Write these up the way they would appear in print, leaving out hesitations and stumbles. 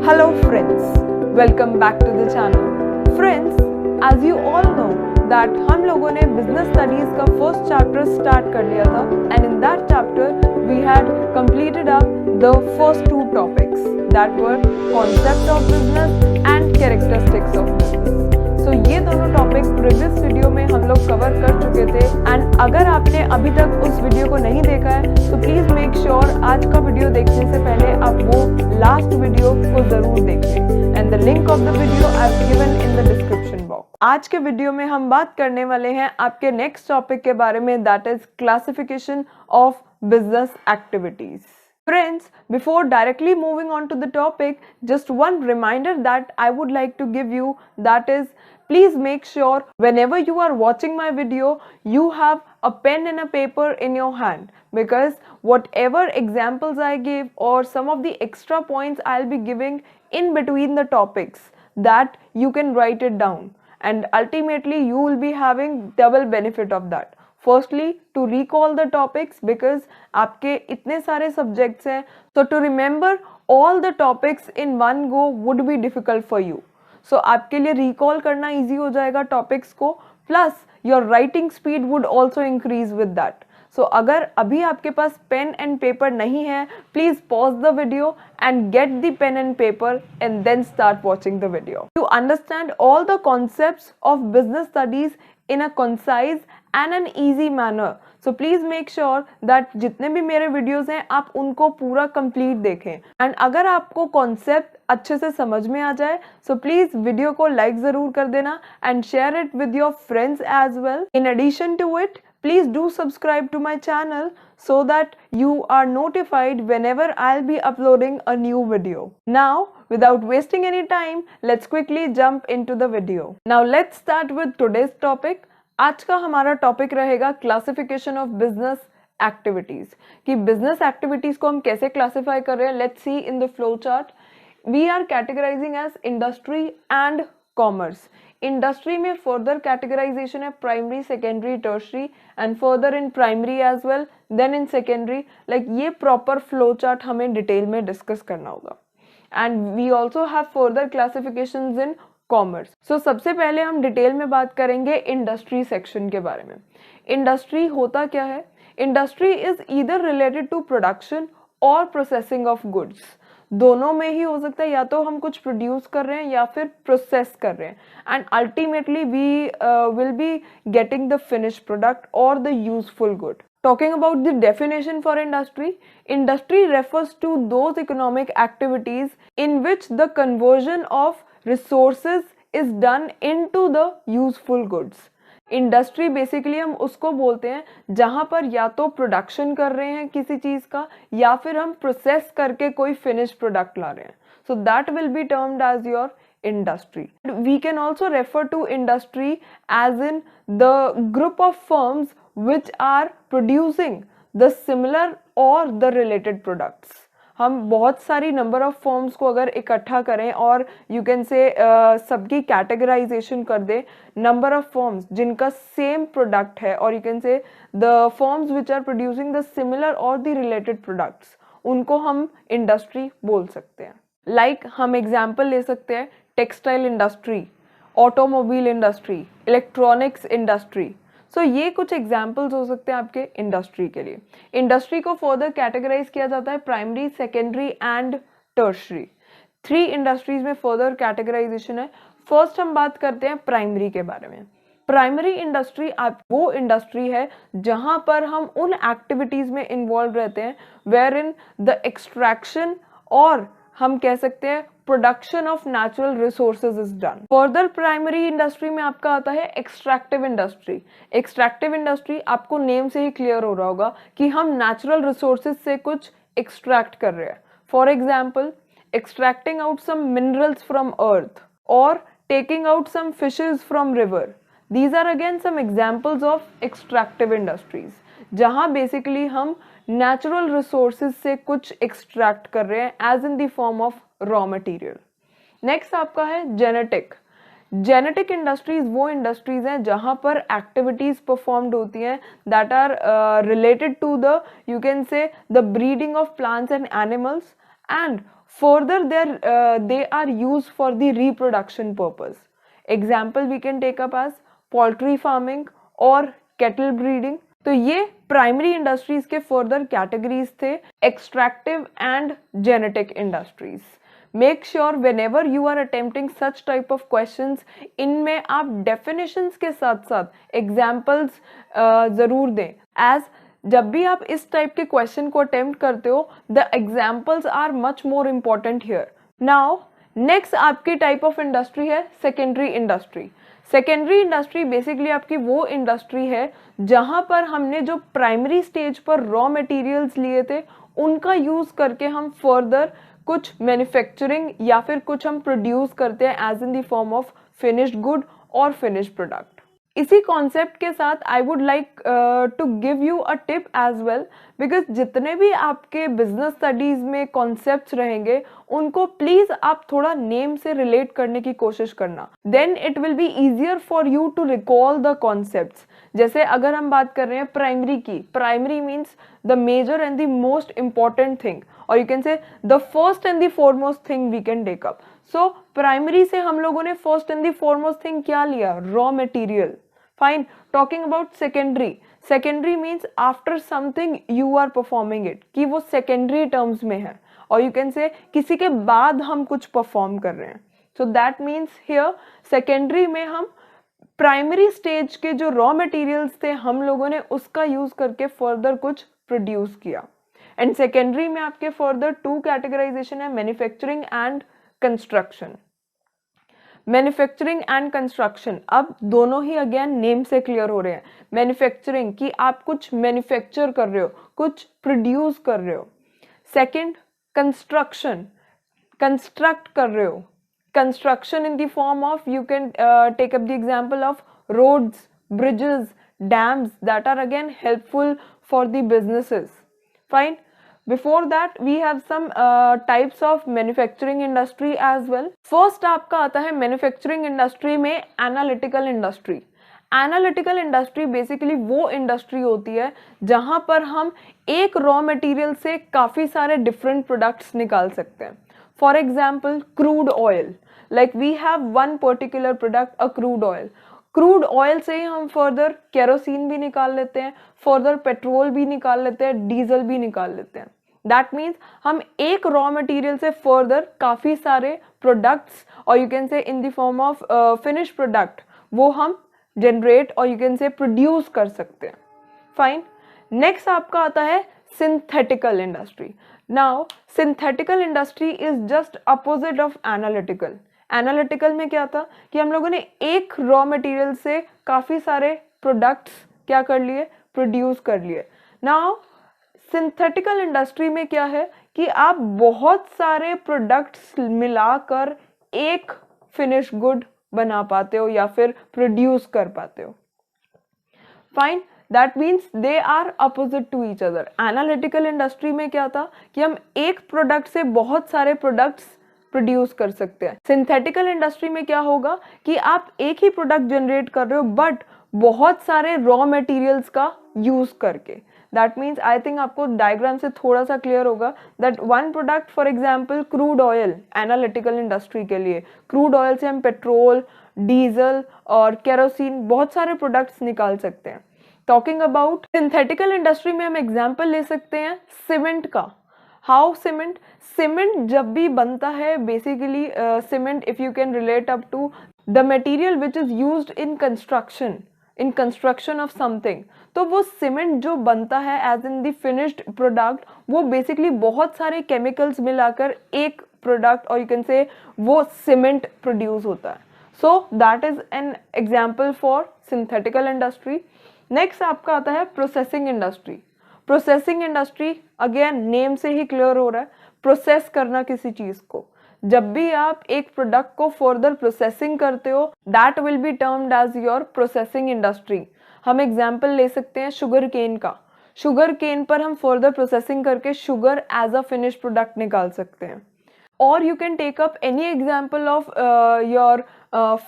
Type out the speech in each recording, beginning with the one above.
Hello friends, welcome back to the channel. Friends, as you all know that हम लोगों ने business studies का first chapter start कर लिया था and in that chapter we had completed up the first two topics that were concept of business and characteristics of business. So ये दोनों topic previous video में हम लोग कवर कर चुके थे एंड अगर आपने अभी तक उस वीडियो को नहीं देखा है तो प्लीज मेक श्योर आज का वीडियो देखने से पहले आप वो लास्ट वीडियो को जरूर देखें and the link of the video I have given in the description box. आज के वीडियो में हम बात करने वाले हैं आपके नेक्स्ट टॉपिक के बारे में that is classification of business activities. Friends, before directly moving on to the topic, just one reminder that I would like to give you, that is, please make sure whenever you are watching my video, you have a pen and a paper in your hand, because whatever examples I give or some of the extra points I'll be giving in between the topics, that you can write it down and ultimately you will be having double benefit of that. Firstly, to recall the topics because आपके इतने सारे subjects हैं, so to remember all the topics in one go would be difficult for you. So आपके लिए recall करना easy हो जाएगा topics को, plus your writing speed would also increase with that. So अगर अभी आपके पास pen and paper नहीं है, please pause the video and get the pen and paper and then start watching the video. To understand all the concepts of business studies in a concise and an easy manner. So please make sure that जितने भी मेरे videos हैं आप उनको पूरा complete देखें and अगर आपको concept अच्छे से समझ में आ जाए so please video को like ज़रूर कर देना and share it with your friends as well. In addition to it, please do subscribe to my channel so that you are notified whenever I'll be uploading a new video. Now, without wasting any time, let's quickly jump into the video. Now let's start with today's topic. आज का हमारा topic रहेगा classification of business activities कि business activities को हम कैसे classify कर रहे हैं। Let's see in the flow chart we are categorising as industry and commerce. Industry में फर्दर कैटेगराइजेशन है primary, secondary, tertiary and further in primary as well, then in secondary. Like ये proper flow chart हमें detail में discuss करना होगा and we also have further classifications in commerce. So सबसे पहले हम डिटेल में बात करेंगे इंडस्ट्री सेक्शन के बारे में। इंडस्ट्री होता क्या है? Industry is either related to production और प्रोसेसिंग ऑफ गुड्स। दोनों में ही हो सकता है, या तो हम कुछ प्रोड्यूस कर रहे हैं या फिर प्रोसेस कर रहे हैं and ultimately we will be getting the finish product और the useful good. Talking about the definition for industry, industry refers to those economic activities in which the conversion of resources is done into the useful goods. Industry basically हम उसको बोलते हैं जहां पर या तो production कर रहे हैं किसी चीज का या फिर हम प्रोसेस करके कोई फिनिश प्रोडक्ट ला रहे हैं. So that will be termed as your industry. We can also refer to industry as in the group of firms which are producing the similar or the related products. हम बहुत सारी number of firms को अगर इकट्ठा करें और you can से सबकी कैटेगराइजेशन कर दे, नंबर ऑफ फर्म्स जिनका सेम प्रोडक्ट है और you can say the firms which are producing the similar और द रिलेटेड प्रोडक्ट्स, उनको हम इंडस्ट्री बोल सकते हैं. लाइक हम एग्जाम्पल ले सकते हैं textile industry, automobile industry, electronics industry. So ये कुछ एग्जाम्पल्स हो सकते हैं आपके इंडस्ट्री के लिए. इंडस्ट्री को फर्दर कैटेगराइज किया जाता है primary, secondary and tertiary. 3 industries में फर्दर कैटेगराइजेशन है. फर्स्ट हम बात करते हैं प्राइमरी के बारे में. प्राइमरी इंडस्ट्री आप वो इंडस्ट्री है जहां पर हम उन एक्टिविटीज में इन्वॉल्व रहते हैं वेयर इन द एक्सट्रैक्शन और हम कह सकते हैं production of natural resources is done. Further primary industry में आपका आता है एक्सट्रैक्टिव इंडस्ट्री. एक्सट्रैक्टिव इंडस्ट्री आपको नेम से ही क्लियर हो रहा होगा कि हम नेचुरल रिसोर्सेज से कुछ एक्सट्रैक्ट कर रहे हैं. For example, extracting out some minerals from earth और taking out some fishes from river. These are again some examples of extractive industries, जहाँ बेसिकली हम नेचुरल रिसोर्सेज से कुछ एक्सट्रैक्ट कर रहे हैं as in the form of raw material. Next आपका है जेनेटिक. जेनेटिक इंडस्ट्रीज वो इंडस्ट्रीज हैं जहां पर एक्टिविटीज परफॉर्म्ड होती हैं that are related to the, you can say, the breeding of plants and animals and further they are used for the reproduction purpose. Example we can take up as poultry farming और cattle breeding. तो ये primary industries के further categories थे, extractive and genetic industries. Make sure whenever you are attempting such type of questions, इनमें आप definitions के साथ साथ एग्जाम्पल्स जरूर दें. एज जब भी आप इस टाइप के क्वेश्चन को अटेम्प्ट करते हो, the examples are much more important here. Now next आपकी टाइप ऑफ इंडस्ट्री है secondary industry. Secondary industry basically आपकी वो इंडस्ट्री है जहां पर हमने जो प्राइमरी स्टेज पर रॉ मटेरियल्स लिए थे उनका यूज करके हम फर्दर कुछ मैन्युफैक्चरिंग या फिर कुछ हम प्रोड्यूस करते हैं as in the form of finished good और फिनिश्ड प्रोडक्ट. इसी कॉन्सेप्ट के साथ I would like to give you a tip as well, because जितने भी आपके बिजनेस स्टडीज में कॉन्सेप्ट्स रहेंगे उनको प्लीज आप थोड़ा नेम से रिलेट करने की कोशिश करना. Then it will be easier for you to recall the concepts. जैसे अगर हम बात कर रहे हैं प्राइमरी की, primary means the major and the most important thing, और you can say the first and the foremost thing we can take up. So primary से हम लोगों ने first and the foremost thing क्या लिया? Raw material. Fine. Talking about secondary. Secondary means after something you are performing it, कि वो secondary terms में है, और you can say किसी के बाद हम कुछ perform कर रहे हैं. So that means here secondary में हम primary stage के जो raw materials थे हम लोगों ने उसका use करके further कुछ produce किया. And secondary में आपके further two categorization है, manufacturing and construction. Manufacturing and construction, अब दोनों ही अगेन नेम से क्लियर हो रहे हैं. मैन्युफैक्चरिंग कि आप कुछ मैन्युफैक्चर कर रहे हो, कुछ प्रोड्यूस कर रहे हो. सेकंड कंस्ट्रक्शन, कंस्ट्रक्ट कर रहे हो. Construction in the form of you can take up the example of roads, bridges, dams that are again helpful for the businesses. Fine. Before that we have some types of manufacturing industry as well. First आपका आता है manufacturing industry में analytical industry. Analytical industry basically वो industry होती है जहां पर हम एक raw material से काफ़ी सारे different products निकाल सकते हैं. For example, crude oil. Like we have one particular product, a crude oil. Crude oil से ही हम फर्दर केरोसिन भी निकाल लेते हैं, फर्दर पेट्रोल भी निकाल लेते हैं, डीजल भी निकाल लेते हैं. दैट मीन्स हम एक रॉ मटेरियल से फर्दर काफ़ी सारे प्रोडक्ट्स, और यू कैन से इन the form of finish product, वो हम जनरेट और यू कैन से प्रोड्यूस कर सकते हैं. फाइन. नेक्स्ट आपका आता है synthetical industry. Now synthetical industry is just opposite of analytical. Analytical में क्या था कि हम लोगों ने एक रॉ मटेरियल से काफ़ी सारे प्रोडक्ट्स क्या कर लिए? प्रोड्यूस कर लिए. नाउ सिंथेटिकल इंडस्ट्री में क्या है कि आप बहुत सारे प्रोडक्ट्स मिलाकर एक फिनिश गुड बना पाते हो या फिर प्रोड्यूस कर पाते हो. Fine. That means they are opposite to each other. Analytical industry में क्या था कि हम एक प्रोडक्ट से बहुत सारे प्रोडक्ट्स प्रोड्यूस कर सकते हैं. सिंथेटिकल इंडस्ट्री में क्या होगा कि आप एक ही प्रोडक्ट जनरेट कर रहे हो बट बहुत सारे रॉ मटेरियल्स का यूज करके. दैट मीन्स आई थिंक आपको डायग्राम से थोड़ा सा क्लियर होगा that one product for example crude oil. Analytical industry के लिए क्रूड ऑयल से हम पेट्रोल, डीजल और केरोसिन बहुत सारे प्रोडक्ट्स निकाल सकते हैं. टॉकिंग अबाउट सिंथेटिकल इंडस्ट्री में हम एग्जाम्पल ले सकते हैं सीमेंट का. How cement? सीमेंट जब भी बनता है basically cement if you can relate up to the material which is used in construction of something. तो वो सीमेंट जो बनता है as in the finished product, वो बेसिकली बहुत सारे केमिकल्स मिलाकर एक प्रोडक्ट और यू कैन से वो सीमेंट प्रोड्यूस होता है. So that is an example for synthetical industry. Next आपका आता है processing industry. Processing industry again name से ही क्लियर हो रहा है, प्रोसेस करना किसी चीज को. जब भी आप एक प्रोडक्ट को फर्दर प्रोसेसिंग करते हो that will be termed as your processing industry. हम एग्जाम्पल ले सकते हैं शुगर केन का. शुगर केन पर हम फर्दर प्रोसेसिंग करके sugar as a finish product निकाल सकते हैं. or you can take up any example of your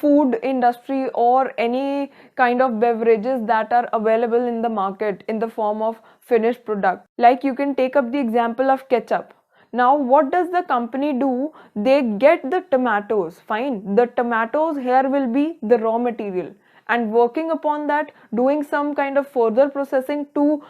food industry or any kind of beverages that are available in the market in the form of finished product. Like you can take up the example of ketchup. Now, what does the company do? They get the tomatoes. Fine. The tomatoes here will be the raw material. And working upon that, doing some kind of further processing to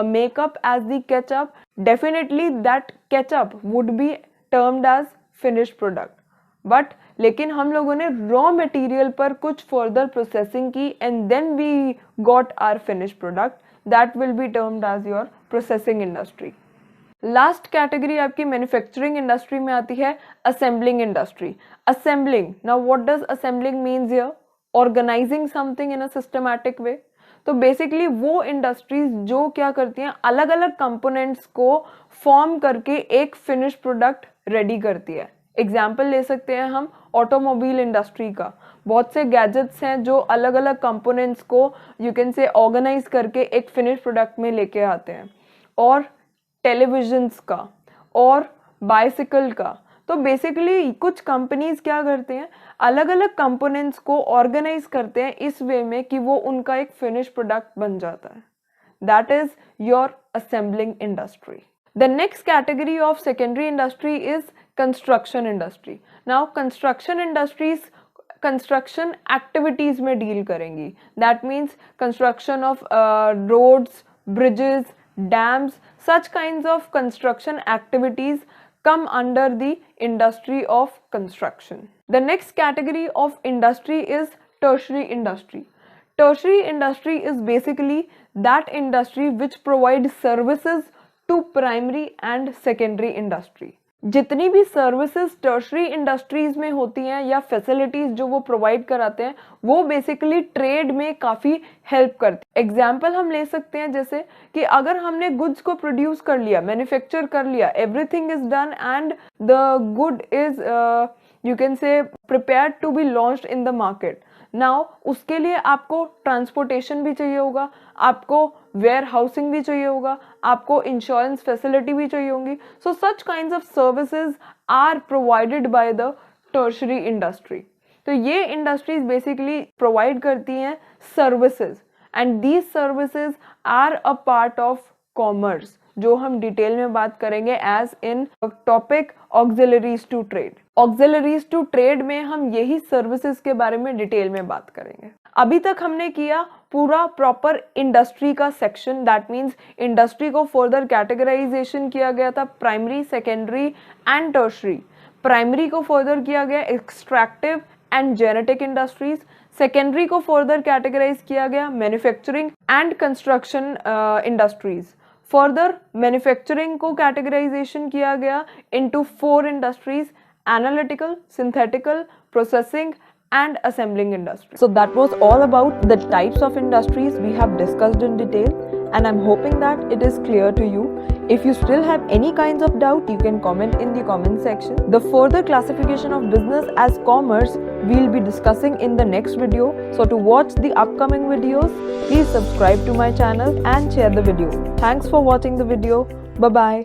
make up as the ketchup, definitely that ketchup would be termed as finished product. But लेकिन हम लोगों ने raw material पर कुछ further processing की and then we got our finished product, that will be termed as your processing industry. Last category आपकी manufacturing industry में आती है assembling industry. Assembling, now what does assembling means here? Organizing something in a systematic way. तो basically वो industries जो क्या करती हैं, अलग अलग कंपोनेंट्स को फॉर्म करके एक फिनिश प्रोडक्ट रेडी करती है. एग्जाम्पल ले सकते हैं हम ऑटोमोबाइल इंडस्ट्री का. बहुत से गैजेट्स हैं जो अलग अलग कंपोनेंट्स को यू कैन से ऑर्गेनाइज करके एक फिनिश प्रोडक्ट में लेके आते हैं. और टेलीविजन्स का और बाइसिकल का. तो बेसिकली कुछ कंपनीज क्या करते हैं, अलग अलग कंपोनेंट्स को ऑर्गेनाइज करते हैं इस वे में कि वो उनका एक फिनिश प्रोडक्ट बन जाता है. That is your assembling industry. The next category of secondary industry is construction industry. Now construction industries construction activities में deal करेंगी. That means construction of roads, bridges, dams, such kinds of construction activities come under the industry of construction. The next category of industry is tertiary industry. Tertiary industry is basically that industry which provides services to primary and secondary industry. जितनी भी services tertiary industries में होती हैं या facilities जो वो provide कराते हैं, वो बेसिकली ट्रेड में काफ़ी हेल्प करती है. एग्जाम्पल हम ले सकते हैं जैसे कि अगर हमने गुड्स को प्रोड्यूस कर लिया, मैन्युफैक्चर कर लिया, everything is done and the good is you can say prepared to be launched in the market. Now उसके लिए आपको ट्रांसपोर्टेशन भी चाहिए होगा, आपको वेयर हाउसिंग भी चाहिए होगा, आपको इंश्योरेंस फैसिलिटी भी चाहिए होंगी. So such kinds of services are provided by the tertiary industry. तो ये इंडस्ट्रीज बेसिकली प्रोवाइड करती हैं services and these services are a part of commerce, जो हम डिटेल में बात करेंगे as in topic auxiliaries to trade. Auxiliaries to trade में हम यही सर्विसेज के बारे में डिटेल में बात करेंगे. अभी तक हमने किया पूरा प्रॉपर इंडस्ट्री का सेक्शन. दैट मीन्स इंडस्ट्री को फर्दर कैटेगराइजेशन किया गया था primary, secondary and tertiary. Primary को फर्दर किया गया extractive and genetic industries. Secondary को फर्दर कैटेगराइज किया गया manufacturing and construction industries. Further manufacturing को कैटेगराइजेशन किया गया into 4 industries: analytical, synthetical, processing and assembling industry. So that was all about the types of industries we have discussed in detail, and I'm hoping that it is clear to you. If you still have any kinds of doubt, you can comment in the comment section. The further classification of business as commerce we'll be discussing in the next video. So to watch the upcoming videos, please subscribe to my channel and share the video. Thanks for watching the video. Bye bye.